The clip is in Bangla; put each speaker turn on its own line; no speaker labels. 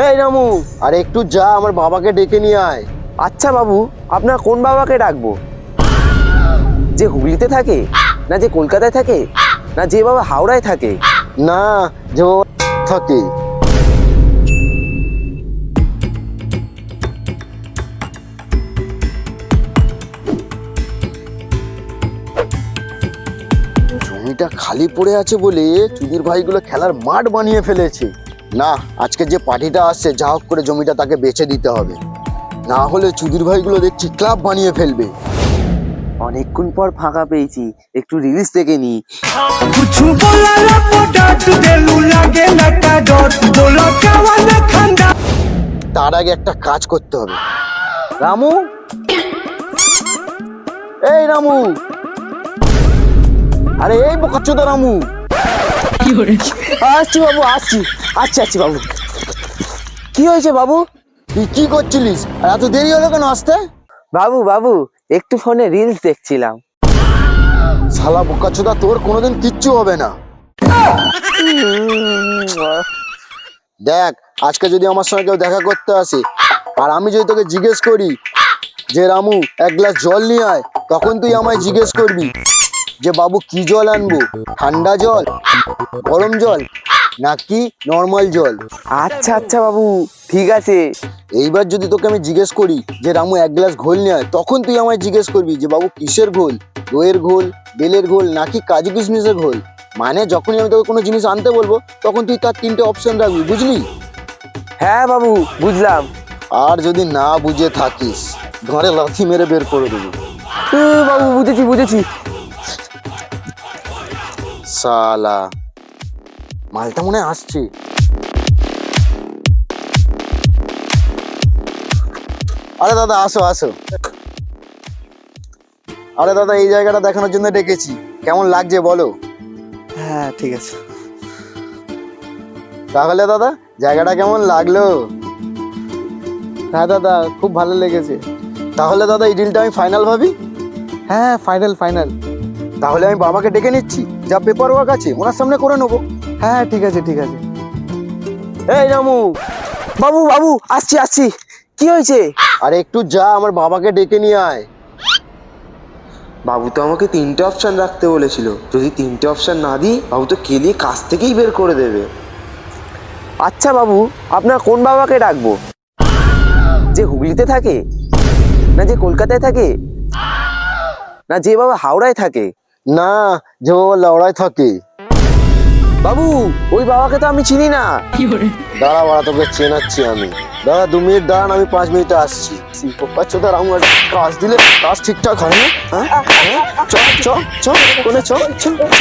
এই রামু,
আরে একটু যা, আমার বাবাকে ডেকে নিয়ে আয়।
আচ্ছা বাবু, আপনার কোন বাবাকে ডাকবো? যে হুগলিতে থাকে, না যে কলকাতায় থাকে, না যে বাবা হাওড়ায় থাকে?
না, যে বাবা থাকে। জমিটা খালি পড়ে আছে বলে চুদির ভাইগুলো খেলার মাঠ বানিয়ে ফেলেছে। না, আজকে যে পার্টিটা আসছে যা হোক করে জমিটা তাকে বেচে দিতে হবে, না হলে চুদির ভাইগুলো দেখছি ক্লাব বানিয়ে ফেলবে।
অনেকক্ষণ পর ফাঁকা পেয়েছি, একটু রিলস দেখে নি।
তার আগে একটা কাজ করতে হবে।
রামু,
এই রামু, আরে এই বোকাচ্চোদা রামু।
আসছি বাবু, আসছি আসছি আসছি বাবু। কি হয়েছে বাবু?
তুই কি করছিলিস আর এত দেরি হলো কেন আসতে?
বাবু বাবু, একটু ফোনে রিলস দেখছিলাম।
শালা বোকাচ্চোদা, তোর কোনোদিন কিচ্ছু হবে না। দেখ, আজকে যদি আমার সঙ্গে কেউ দেখা করতে আসে আর আমি যদি তোকে জিজ্ঞেস করি যে রামু এক গ্লাস জল নিয়ে আয়, তখন তুই আমায় জিজ্ঞেস করবি যে বাবু কি জল আনবো, ঠান্ডা জল, গরম জল নাকি নর্মাল জল।
আচ্ছা আচ্ছা বাবু, ঠিক আছে।
এইবার যদি তোকে আমি জিজ্ঞেস করি যে রামু এক গ্লাস ঘোল নিয়ে আয়, তখন তুই আমায় জিজ্ঞেস করবি যে বাবু কিসের ঘোল, দইয়ের ঘোল, বেলের ঘোল নাকি কাজু কিশমিশের ঘোল। মানে যখনই আমি তোকে কোনো জিনিস আনতে বলবো তখন তুই তার তিনটে অপশন রাখবি, বুঝলি?
হ্যাঁ বাবু, বুঝলাম।
আর যদি না বুঝে থাকিস ঘরে লাথি মেরে বের করে দেবো।
বাবু, বুঝেছি বুঝেছি।
শালা, মালটা মনে হয় আসছে। আরে দাদা, আসো আসো। আরে দাদা, এই জায়গাটা দেখানোর জন্য ডেকেছি, কেমন লাগছে বলো?
হ্যাঁ ঠিক আছে।
তাহলে দাদা, জায়গাটা কেমন লাগলো?
হ্যাঁ দাদা, খুব ভালো লেগেছে।
তাহলে দাদা, এই ডিলটা আমি ফাইনাল ভাবি।
হ্যাঁ, ফাইনাল ফাইনাল।
তাহলে আমি বাবাকে ডেকে নিচ্ছি, যা পেপার ওয়ার্ক আছে ওনার সামনে করে নেবো।
হ্যাঁ হ্যাঁ, ঠিক আছে ঠিক আছে।
এই রামু, বাবু বাবু, আসছি আসছি। কি হয়েছে?
আরে একটু যা, আমার বাবাকে ডেকে নিয়ে আয়।
বাবু তো আমাকে তিনটে অপশন রাখতে বলেছিল, যদি তিনটে অপশন না দিই বাবু তো কেলিয়ে কাজ থেকেই বের করে দেবে। আচ্ছা বাবু, আপনার কোন বাবাকে ডাকবো? যে হুগলিতে থাকে, না যে কলকাতায় থাকে, না যে বাবা হাওড়ায় থাকে?
না, যে বাবা লাউড়ায় থাকে।
বাবু, ওই বাবাকে তো আমি চিনি না।
দাঁড়া বাড়া, তোকে চেনাচ্ছি আমি। দাদা 2 মিনিট দাঁড়ান, আমি 5 মিনিটে আসছি। ছোট রামু, কাজ দিলে কাজ ঠিকঠাক হয় না। হ্যাঁ, চ চ চ, কোনে চ চ চ।